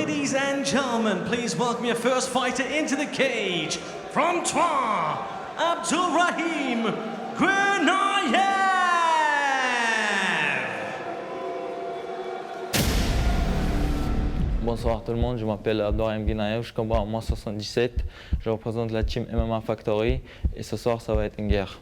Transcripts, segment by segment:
Ladies and gentlemen, please welcome your first fighter into the cage. From Troyes, Abdulrahim Guenayev. Bonsoir tout le monde, je m'appelle Abdulrahim Guenayev, je combats en moins 77, je représente la team MMA Factory et ce soir ça va être une guerre.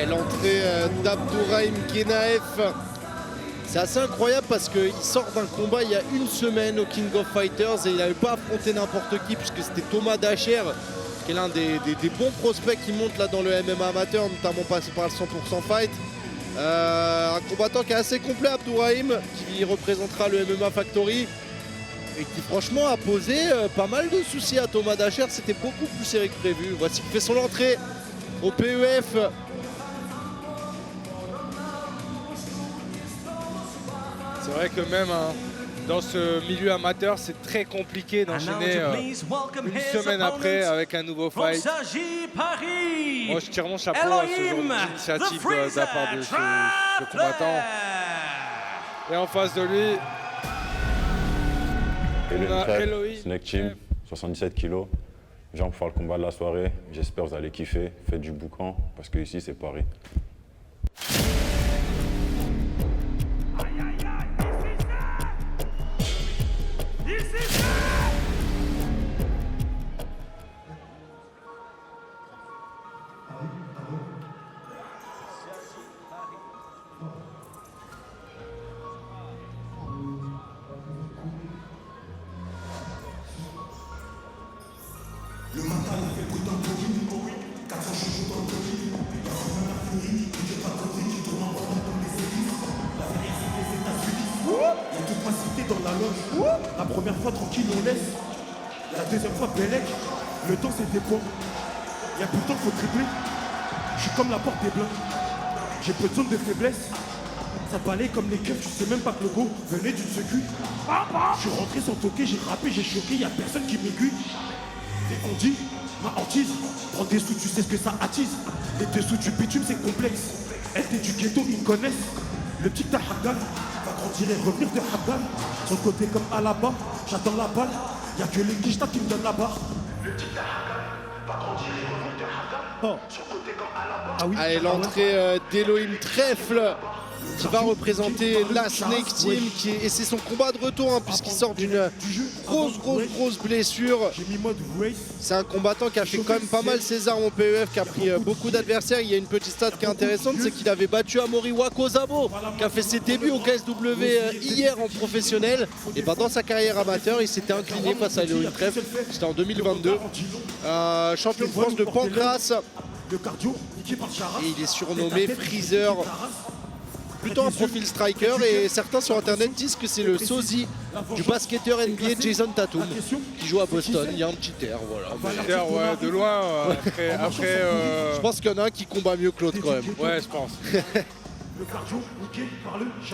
L'entrée d'Abdulrahim Guenayev, c'est assez incroyable parce qu'il sort d'un combat il y a une semaine au King of Fighters et il n'avait pas affronté n'importe qui puisque c'était Thomas Dacher qui est l'un des bons prospects qui monte là dans le MMA amateur, notamment passé par le 100% Fight. Un combattant qui est assez complet, Abdulrahim, qui représentera le MMA Factory et qui franchement a posé pas mal de soucis à Thomas Dacher. C'était beaucoup plus serré que prévu. Voici qu'il fait son entrée au PEF. C'est vrai que même dans ce milieu amateur, c'est très compliqué d'enchaîner une semaine après avec un nouveau fight. Moi, je tire mon chapeau à ce genre d'initiative de la part de ce combattant. Et en face de lui, on a Elohim. Snake Team, 77 kilos. Genre pour faire le combat de la soirée. J'espère que vous allez kiffer. Faites du boucan parce que ici, c'est Paris. Le matin, il fait bruit dans le Covid, 400 chevaux dans le Covid, la semaine a fleuri, tu n'es pas compris, tu tournes en rond comme les églises. La dernière c'est les États-Unis, il y a toute ma cité dans la loge. La première fois tranquille on laisse, la deuxième fois Bélec, le temps c'est des points. Il y a plus de temps qu'il faut tripler, je suis comme la porte des blancs, j'ai peu de zone de faiblesse. Ça balaye comme les keufs, tu sais même pas que le go venait d'une secu. Je suis rentré sans toquer, j'ai rappé, j'ai choqué, y a personne qui m'aiguille. Et on dit, ma hantise, prends des sous, tu sais ce que ça attise. Les dessous du bitume, c'est complexe. Elle est du ghetto, ils me connaissent. Le petit Tahagan va grandir et revenir de Hagan. Sur le côté comme à la bas, j'attends la balle. Y'a que les Kishta qui me donnent la barre. Le petit Tahagan va grandir et revenir de Hagan. Sur le côté comme à la bas. Ah oui, allez, l'entrée d'Elohim Trèfle qui va représenter la Snake Team et c'est son combat de retour puisqu'il sort d'une grosse blessure. C'est un combattant qui a fait quand même pas mal ses armes au PEF, qui a pris beaucoup d'adversaires. Il y a une petite stat qui est intéressante, c'est qu'il avait battu Amori Wakozabo qui a fait ses débuts au KSW hier en professionnel. Et dans sa carrière amateur, il s'était incliné face à Elohim Trèfle. C'était en 2022. Champion de France de Pancras. Et il est surnommé Freezer. Plutôt un profil striker et certains sur internet disent que c'est le sosie du basketteur NBA Jason Tatum qui joue à Boston. Il y a un petit air, voilà. Ouais, de loin. Après je pense qu'il y en a un qui combat mieux que l'autre quand même. Ouais, je pense.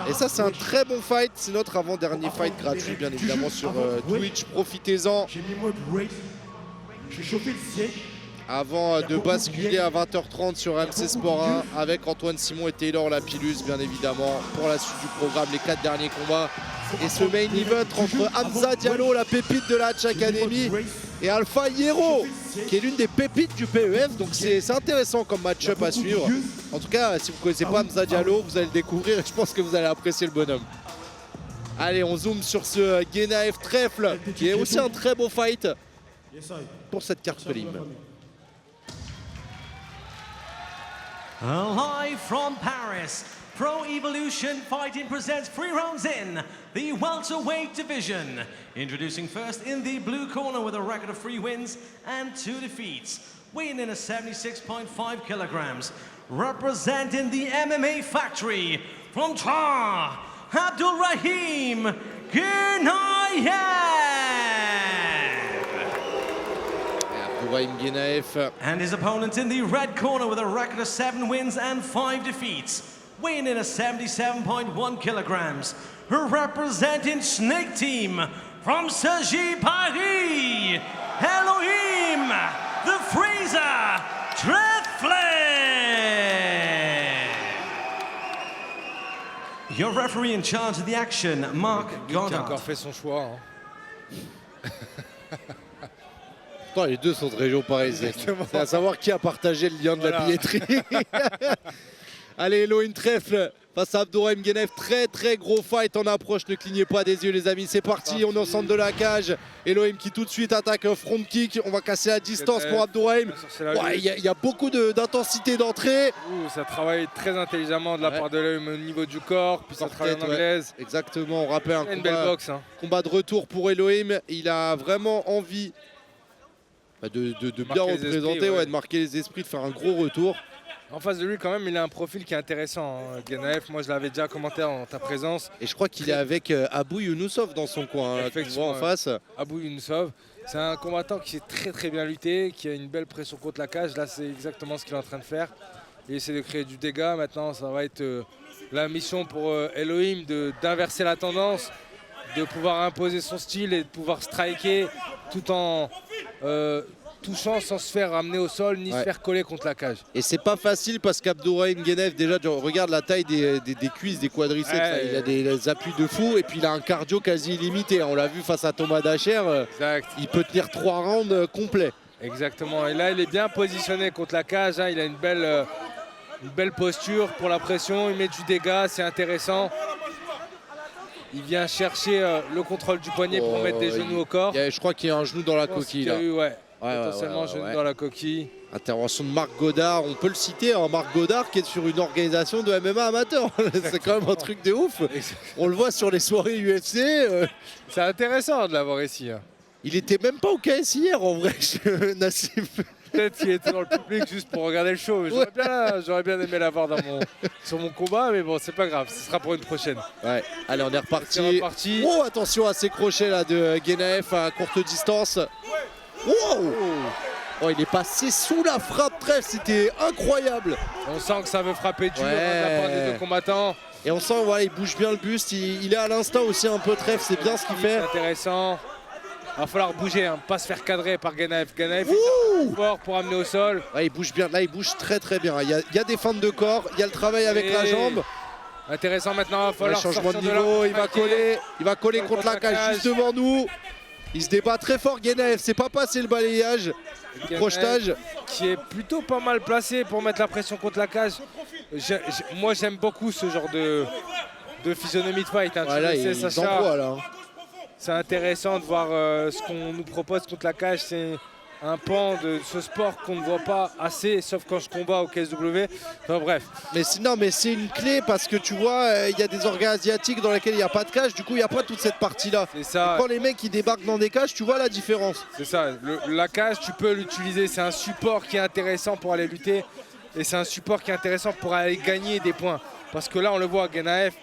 Et ça, c'est un très bon fight. C'est notre avant-dernier fight gratuit, bien évidemment, sur Twitch. Profitez-en. J'ai chauffé le siège. Avant de basculer à 20h30 sur MC Sport 1 avec Antoine Simon et Taylor Lapillus, bien évidemment, pour la suite du programme, les 4 derniers combats. Et ce main event entre Hamza Diallo, la pépite de la Hatch Academy, et Alpha Hierro, qui est l'une des pépites du PEF. Donc c'est intéressant comme match-up à suivre. En tout cas, si vous ne connaissez pas Hamza Diallo, vous allez le découvrir et je pense que vous allez apprécier le bonhomme. Allez, on zoome sur ce Guenaev Trèfle, qui est aussi un très beau fight pour cette carte prélim. Live from Paris, Pro Evolution Fighting presents 3 rounds in the welterweight division. Introducing first in the blue corner with a record of 3 wins and 2 defeats. Weighing in at 76.5 kilograms. Representing the MMA factory from Troyes, Abdulrahim Guenaev. Abdulrahim Guenaev. And his opponent in the red corner with a record of 7 wins and 5 defeats. Weighing in at 77.1 kilograms. Representing Snake Team from Cergy, Paris, Elohim, the Freezer, Trèfle. Your referee in charge of the action, Marc Qui a Goddard. encore fait son choix. Les deux sont de région parisienne. C'est à savoir qui a partagé le lien de la billetterie. Allez, Elohim Trèfle face à Abdulrahim Guenaev. Très gros fight en approche. Ne clignez pas des yeux, les amis. C'est parti. On est au centre de la cage. Elohim qui tout de suite attaque un front kick. On va casser la distance pour Abdulrahim. Il y a beaucoup d'intensité d'entrée. Ça travaille très intelligemment de la part de l'Elohim au niveau du corps. Puis ça travaille en anglaise. Exactement. On rappelle un une belle boxe. combat de retour pour Elohim. Il a vraiment envie de bien représenter, de marquer les esprits, de faire un gros retour. En face de lui, quand même, il a un profil qui est intéressant. Guenaev, moi je l'avais déjà commenté en ta présence. Et je crois qu'il est avec Abou Younousov dans son coin, là, tu vois en face. Abou Younousov, c'est un combattant qui sait très bien lutter, qui a une belle pression contre la cage. Là, c'est exactement ce qu'il est en train de faire. Il essaie de créer du dégât. Maintenant, ça va être la mission pour Elohim d'inverser la tendance, de pouvoir imposer son style et de pouvoir striker tout en touchant sans se faire ramener au sol ni se faire coller contre la cage. Et c'est pas facile parce qu'Abdulrahim Guenaev, déjà, regarde la taille des cuisses, des quadriceps, il a des appuis de fou et puis il a un cardio quasi illimité. On l'a vu face à Thomas Dacher, il peut tenir 3 rounds complets. Exactement, et là il est bien positionné contre la cage, il a une belle posture pour la pression, il met du dégât, c'est intéressant. Il vient chercher le contrôle du poignet pour mettre des genoux au corps. Je crois qu'il y a un genou dans la coquille. Il y a eu, potentiellement genou dans la coquille. Intervention de Marc Goddard, on peut le citer, Marc Goddard qui est sur une organisation de MMA amateur. C'est quand même un truc de ouf. On le voit sur les soirées UFC. C'est intéressant de l'avoir ici. Il était même pas au KS hier en vrai, Nassim. Peut-être qu'il était dans le public juste pour regarder le show. J'aurais bien aimé l'avoir sur mon combat, mais bon, c'est pas grave, ce sera pour une prochaine. Allez, on est reparti. Oh, attention à ces crochets là de Guenaev à courte distance. Oh, il est passé sous la frappe Trèfle, c'était incroyable. On sent que ça veut frapper dur de la part des deux combattants. Et on sent, il bouge bien le buste, il est à l'instant aussi un peu Trèfle, c'est bien ce qu'il fait. C'est intéressant. Il va falloir bouger, pas se faire cadrer par Guenaev. Guenaev est fort pour amener au sol. Il bouge bien, là il bouge très bien. Il y a des feintes de corps, il y a le travail avec la jambe. Intéressant maintenant, il va falloir changement de niveau, il va coller contre la cage juste devant nous. Il se débat très fort Guenaev, c'est pas passé le balayage, le crochetage. Qui est plutôt pas mal placé pour mettre la pression contre la cage. Moi j'aime beaucoup ce genre de physionomie de fight. Là, Sacha. C'est intéressant de voir ce qu'on nous propose contre la cage. C'est un pan de ce sport qu'on ne voit pas assez, sauf quand je combats au KSW. Enfin bref. Mais c'est une clé parce que tu vois, il y a des organes asiatiques dans lesquels il n'y a pas de cage. Du coup, il n'y a pas toute cette partie-là. C'est ça. Quand les mecs qui débarquent dans des cages, tu vois la différence. C'est ça. La cage, tu peux l'utiliser. C'est un support qui est intéressant pour aller lutter. Et c'est un support qui est intéressant pour aller gagner des points. Parce que là, on le voit, Guenaev,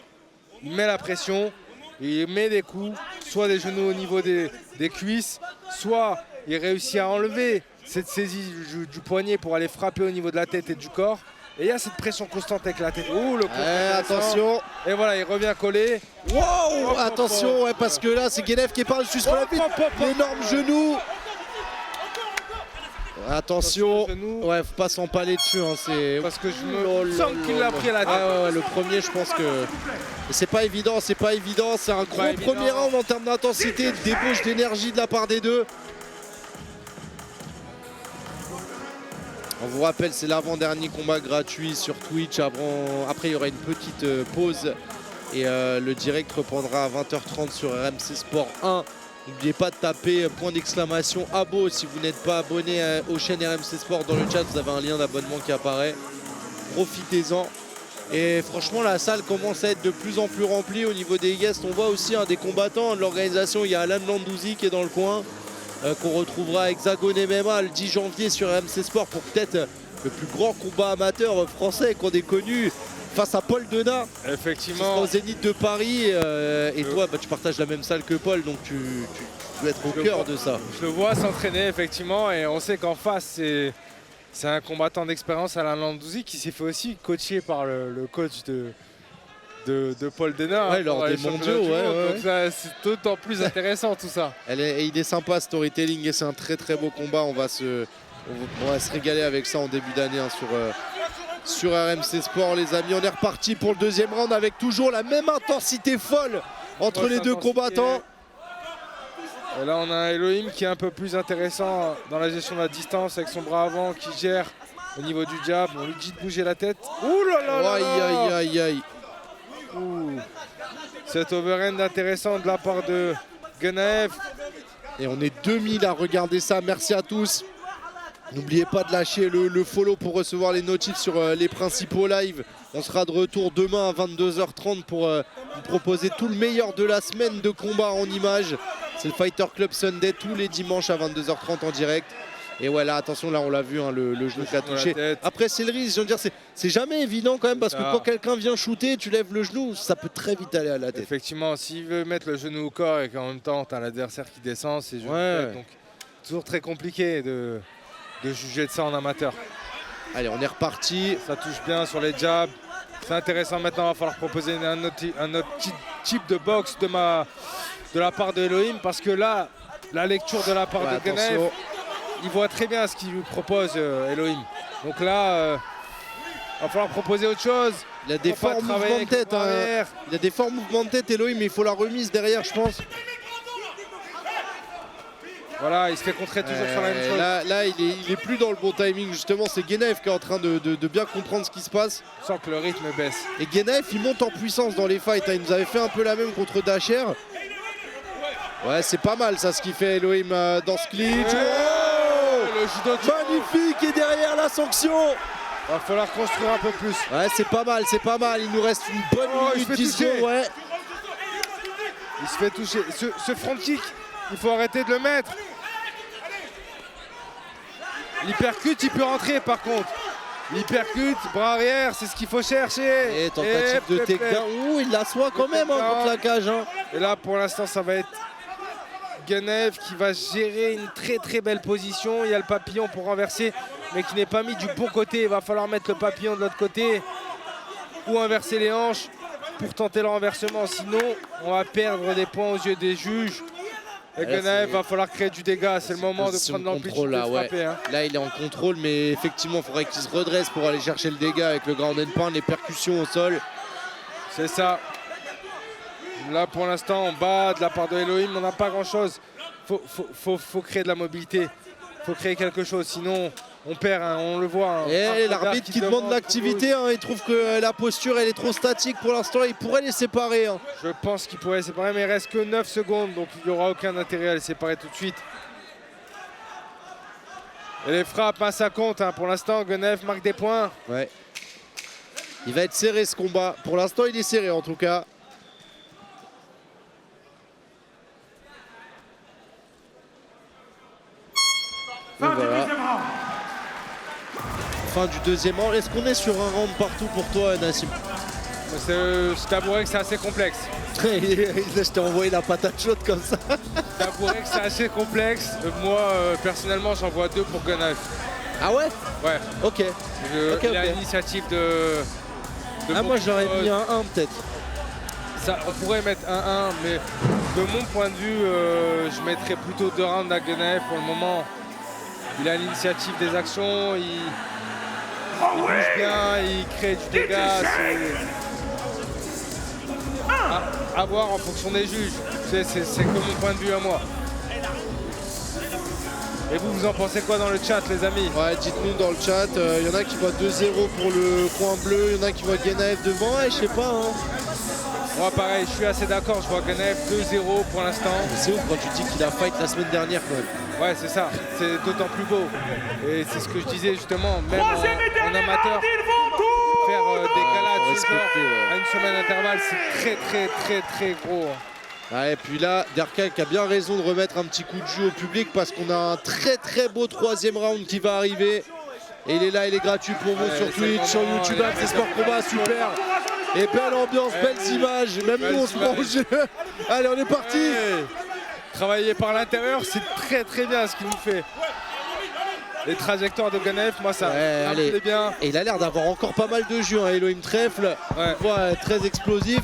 il met la pression. Il met des coups, soit des genoux au niveau des cuisses, soit il réussit à enlever cette saisie du poignet pour aller frapper au niveau de la tête et du corps. Et il y a cette pression constante avec la tête. Oh, le coup attention. Et voilà, il revient coller. Wow, attention, parce que là, c'est Guenaev qui parle juste pour la vie. L'énorme genou. Attention, faut pas s'empaler dessus. Parce que je me sens qu'il l'a pris à la tête. Le premier, je pense que c'est pas évident, c'est un gros premier round en termes d'intensité, de débauche d'énergie de la part des deux. On vous rappelle, c'est l'avant-dernier combat gratuit sur Twitch. Après, il y aura une petite pause. Et le direct reprendra à 20h30 sur RMC Sport 1. N'oubliez pas de taper point d'exclamation abo si vous n'êtes pas abonné aux chaînes RMC Sport. Dans le chat, vous avez un lien d'abonnement qui apparaît. Profitez-en. Et franchement, la salle commence à être de plus en plus remplie au niveau des guests. On voit aussi des combattants de l'organisation. Il y a Alan Landouzi qui est dans le coin, qu'on retrouvera à Hexagone MMA le 10 janvier sur RMC Sport pour peut-être le plus grand combat amateur français qu'on ait connu face à Paul Denat. Effectivement. Au Zénith de Paris. Et toi, tu partages la même salle que Paul, donc tu dois être au cœur de ça. Je le vois s'entraîner, effectivement, et on sait qu'en face, c'est un combattant d'expérience, Alain Landouzi, qui s'est fait aussi coacher par le coach de Paul Denat. Ouais, lors des mondiaux, ouais. Donc c'est d'autant plus intéressant tout ça. Il est sympa, storytelling, et c'est un très très beau combat. On va se régaler avec ça en début d'année sur RMC Sport, les amis. On est reparti pour le deuxième round avec toujours la même intensité folle entre les deux combattants. Et là, on a un Elohim qui est un peu plus intéressant dans la gestion de la distance avec son bras avant qui gère au niveau du jab. On lui dit de bouger la tête. Ouh là là là. Aïe aïe aïe aïe. Cet overhand intéressant de la part de Guenaev. Et on est 2000 à regarder ça. Merci à tous. N'oubliez pas de lâcher le follow pour recevoir les notifs sur les principaux lives. On sera de retour demain à 22h30 pour vous proposer tout le meilleur de la semaine de combat en images. C'est le Fighter Club Sunday tous les dimanches à 22h30 en direct. Et voilà, attention, là on l'a vu, le genou qui a touché. Après c'est le risque, je veux dire, c'est jamais évident quand même parce que quand quelqu'un vient shooter, tu lèves le genou, ça peut très vite aller à la tête. Effectivement, s'il veut mettre le genou au corps et qu'en même temps tu as l'adversaire qui descend, c'est donc toujours très compliqué de juger de ça en amateur. Allez, on est reparti. Ça touche bien sur les jabs. C'est intéressant maintenant, il va falloir proposer un autre type de boxe de la part de Elohim parce que là, la lecture de la part de Guenaev, il voit très bien ce qu'il lui propose Elohim. Donc là, il va falloir proposer autre chose. Il a des forts mouvements de tête. Il a des forts mouvements de tête Elohim, mais il faut la remise derrière, je pense. Voilà, il se fait contrer toujours sur la même chose. Là, il est plus dans le bon timing. Justement, c'est Guenaev qui est en train de bien comprendre ce qui se passe. On sent que le rythme baisse. Et Guenaev, il monte en puissance dans les fights. Il nous avait fait un peu la même contre Dacher. Ouais, c'est pas mal ça, ce qu'il fait Elohim dans ce clinch. Le judo magnifique, et derrière la sanction. Va falloir construire un peu plus. Ouais, c'est pas mal, c'est pas mal. Il nous reste une bonne minute 10 secondes. Ouais. Il se fait toucher. Ce front kick, il faut arrêter de le mettre. L'hypercute, il peut rentrer par contre. L'hypercute, bras arrière, c'est ce qu'il faut chercher. Et tentative de takedown. Ouh, il l'assoit quand même contre la cage. Et là, pour l'instant, ça va être Guenaev qui va gérer une très très belle position. Il y a le papillon pour renverser, mais qui n'est pas mis du bon côté. Il va falloir mettre le papillon de l'autre côté ou inverser les hanches pour tenter le renversement. Sinon, on va perdre des points aux yeux des juges. Et Guenaev va falloir créer du dégât. C'est le moment de prendre l'amplitude de frapper. Là, il est en contrôle, mais effectivement, il faudrait qu'il se redresse pour aller chercher le dégât avec le ground and pound, les percussions au sol. C'est ça. Là, pour l'instant, on bat de la part de Elohim. On n'a pas grand-chose. Faut créer de la mobilité. Faut créer quelque chose. Sinon, on perd. On le voit. Et l'arbitre qui demande l'activité. Il trouve que la posture, elle est trop statique pour l'instant. Il pourrait les séparer. Je pense qu'il pourrait les séparer, mais il reste que 9 secondes. Donc, il n'y aura aucun intérêt à les séparer tout de suite. Et les frappes, ça compte. Pour l'instant, Guenaev marque des points. Ouais. Il va être serré ce combat. Pour l'instant, il est serré en tout cas. Voilà. Fin du deuxième round. Est-ce qu'on est sur un round partout pour toi, Nassim? Je t'avouerai que c'est assez complexe. Je t'ai envoyé la patate chaude comme ça. Je t'avouerai que c'est assez complexe. Moi, personnellement, j'en vois 2 pour Guenaev. Ah ouais? Ouais. Ok. Il a l'initiative de moi, j'aurais mis un 1 peut-être. Ça, on pourrait mettre 1-1, mais de mon point de vue, je mettrais plutôt 2 rounds à Guenaev pour le moment. Il a l'initiative des actions, il bouge bien, il crée du dégât. À voir en fonction des juges. C'est que mon point de vue à moi. Et vous en pensez quoi dans le chat, les amis? Ouais, dites-nous dans le chat. Il y en a qui voient 2-0 pour le coin bleu, il y en a qui voient Guenaev devant. Ouais, je sais pas. Moi, pareil, je suis assez d'accord. Je vois Ganaev 2-0 pour l'instant. C'est ouf quand tu dis qu'il a fight la semaine dernière quand même. Ouais, c'est ça. C'est d'autant plus beau. Et c'est ce que je disais justement, même en amateur, faire des galas de sport à une semaine d'intervalle, c'est très gros. Ouais, et puis là, Derkalk a bien raison de remettre un petit coup de jus au public parce qu'on a un très beau troisième round qui va arriver. Et il est là, il est gratuit pour vous sur Twitch, sur YouTube, c'est Sport Combat, super. Et belle ambiance, belles images, même nous on se mange. Allez, on est parti. Ouais. Travailler par l'intérieur, c'est très bien ce qu'il nous fait. Les trajectoires de Ganaev, moi ça me plaît bien. Et il a l'air d'avoir encore pas mal de jus, hein, Elohim Trèfle. On voit très explosif.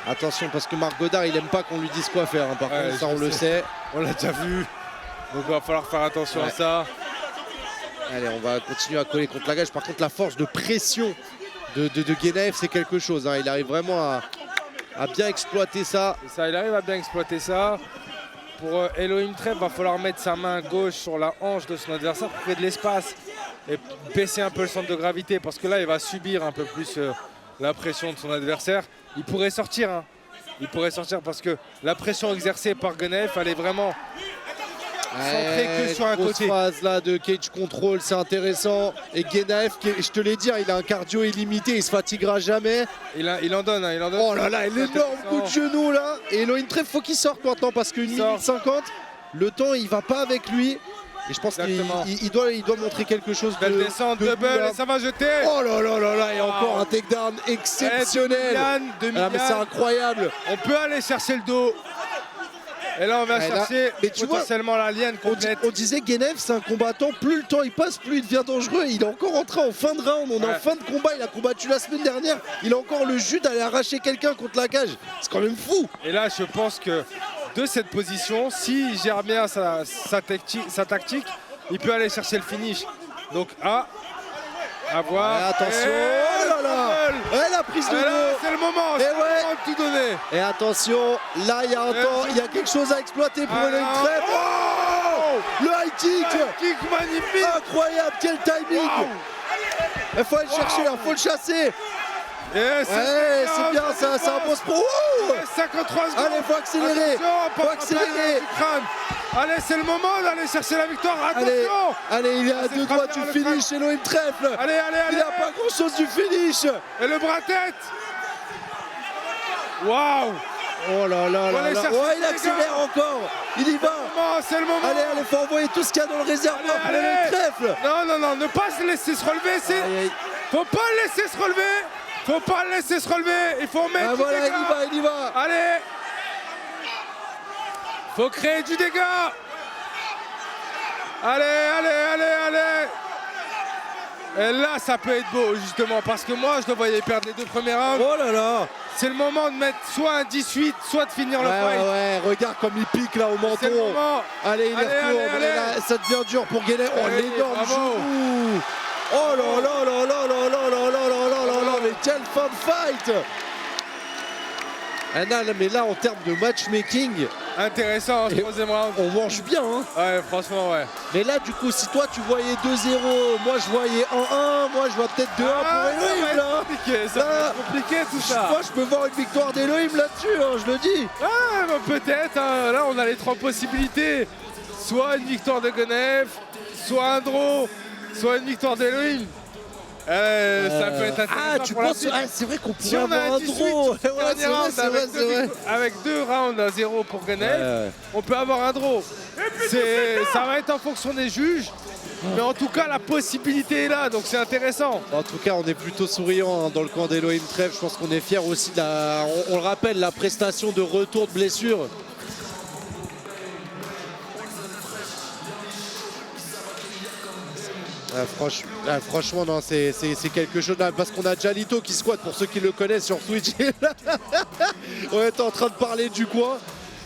Attention parce que Marc Godard il aime pas qu'on lui dise quoi faire, hein. Par contre ça on le sait. On l'a déjà vu. Donc il va falloir faire attention à ça. Allez, on va continuer à coller contre la gage. Par contre la force de pression de Ganaev c'est quelque chose, hein. Il arrive vraiment à bien exploiter ça. Il arrive à bien exploiter ça. Pour Elohim Trèfle, va falloir mettre sa main gauche sur la hanche de son adversaire pour créer de l'espace et baisser un peu le centre de gravité parce que là il va subir un peu plus la pression de son adversaire. Il pourrait sortir, hein. Il pourrait sortir parce que la pression exercée par Ganaev, elle est vraiment centrée que sur un côté. Phase là de cage control, c'est intéressant. Et Ganaev, je te l'ai dit, il a un cardio illimité, il se fatiguera jamais. Il en donne, hein, il en donne. Oh là là, l'énorme coup de genou là. Et Elohim Trèfle, faut qu'il sorte maintenant parce qu'une minute 50, le temps il va pas avec lui. Et je pense qu'il doit montrer quelque chose de... Belle descente, double, et ça va jeter. Oh là là là là, et encore un takedown exceptionnel. Mais c'est incroyable. On peut aller chercher le dos. Et là on va chercher potentiellement la liane complète. On disait Ganaev c'est un combattant, plus le temps il passe, plus il devient dangereux. Il est encore entré en fin de round, on est en fin de combat, il a combattu la semaine dernière. Il a encore le jus d'aller arracher quelqu'un contre la cage. C'est quand même fou. Et là je pense que de cette position, s'il gère bien sa tactique, il peut aller chercher le finish. Donc à voir. Ouais, attention, oh là là, ouais, la prise de dos. C'est le moment, c'est le moment de tout donner. Et attention, là il y a un temps, il y a quelque chose à exploiter pour Elohim Trèfle. Oh, le high kick. Kick magnifique. Incroyable, quel timing. Il faut aller le chercher, il faut le chasser. C'est bien, c'est un post pro. 53 secondes. Allez, faut accélérer. Faut accélérer. Allez, c'est le moment d'aller chercher la victoire. Attention. Allez, il est à deux doigts du finish, Elohim Trèfle. Allez. Il n'a pas grand chose du finish. Et le bras-tête. Waouh. Oh là là là là. Ouais, il accélère encore. Il y va. C'est le moment. Allez, faut envoyer tout ce qu'il y a dans le réservoir pour Elohim Trèfle. Non, ne pas se laisser se relever. Faut pas le laisser se relever. Faut pas le laisser se relever, il faut mettre du dégât. Il y va. Allez. Faut créer du dégât. Allez. Et là, ça peut être beau, justement, parce que moi, je le voyais perdre les deux premiers rounds. Oh là là. C'est le moment de mettre soit un 18, soit de finir le fight. Ouais, regarde comme il pique là au menton. C'est le moment. Allez, il retourne. Là, ça devient dur pour Ganaev. Oh, l'énorme genou. Oh là là là là là là là là là là là, mais quelle fin de fight! Mais là, en termes de matchmaking, intéressant, troisième round. On mange bien, hein? Ouais, franchement, ouais. Mais là, du coup, si toi tu voyais 2-0, moi je voyais 1-1, moi je vois peut-être 2-1 pour Elohim là. Ça va être compliqué tout ça. Moi, je peux voir une victoire d'Elohim là-dessus, hein, je le dis. Ah, bah, peut-être. Hein. Là, on a les trois possibilités. Soit une victoire de Ganaev, soit un draw. Soit une victoire d'Elohim. Ça peut être intéressant. Ah, tu penses? C'est vrai qu'on pourrait avoir un draw. C'est vrai. Avec 2 rounds à 0 pour Ganaev, on peut avoir un draw. Ça va être en fonction des juges. Mais en tout cas, la possibilité est là, donc c'est intéressant. En tout cas, on est plutôt souriant, hein, dans le camp d'Elohim Trèfle. Je pense qu'on est fiers aussi de on le rappelle, la prestation de retour de blessure. Franchement, non, c'est quelque chose là, parce qu'on a Jalito qui squatte, pour ceux qui le connaissent sur Twitch. On est en train de parler du coin.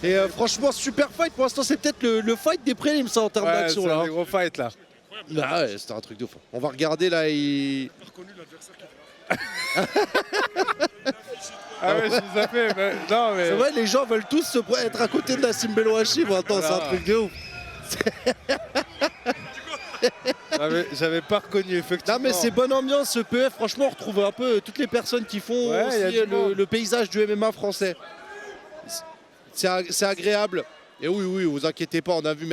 Et franchement, super fight. Pour l'instant, c'est peut-être le fight des prélims, ça, en termes d'action. C'est un des gros fights là. Ah ouais, c'était un truc de fou. On va regarder là. Reconnu l'adversaire qui Ah ouais, je les ai fait. Mais... Non, mais... C'est vrai, les gens veulent tous être à côté de Nassim Belouachi. Attends, c'est un truc de ouf. J'avais pas reconnu, effectivement. Non mais c'est bonne ambiance ce PF, franchement on retrouve un peu toutes les personnes qui font Ouais, aussi le paysage du MMA français. C'est agréable. Et oui, vous inquiétez pas, on a vu...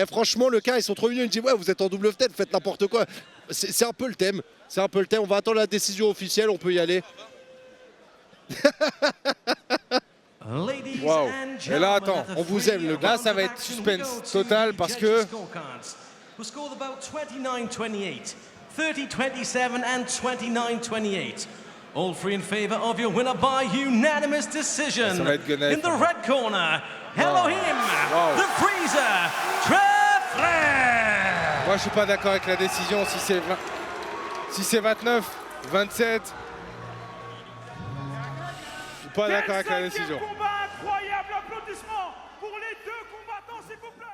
franchement le cas, ils sont trop mignons, ils me disent ouais vous êtes en double tête, vous faites n'importe quoi. C'est un peu le thème, on va attendre la décision officielle, on peut y aller. Waouh. Et là attends, on vous aime le gars. Là ça va être suspense total parce que... Who scored about 29-28, 30-27 and 29-28. All three in favor of your winner by unanimous decision. Ça va être Gunnar. In the red corner, Elohim, the Freezer, Trefler. Moi je suis pas d'accord avec la décision, si c'est 29, 27. Je suis pas d'accord avec la décision. Combat incroyable, applaudissements pour les deux combattants s'il vous plaît.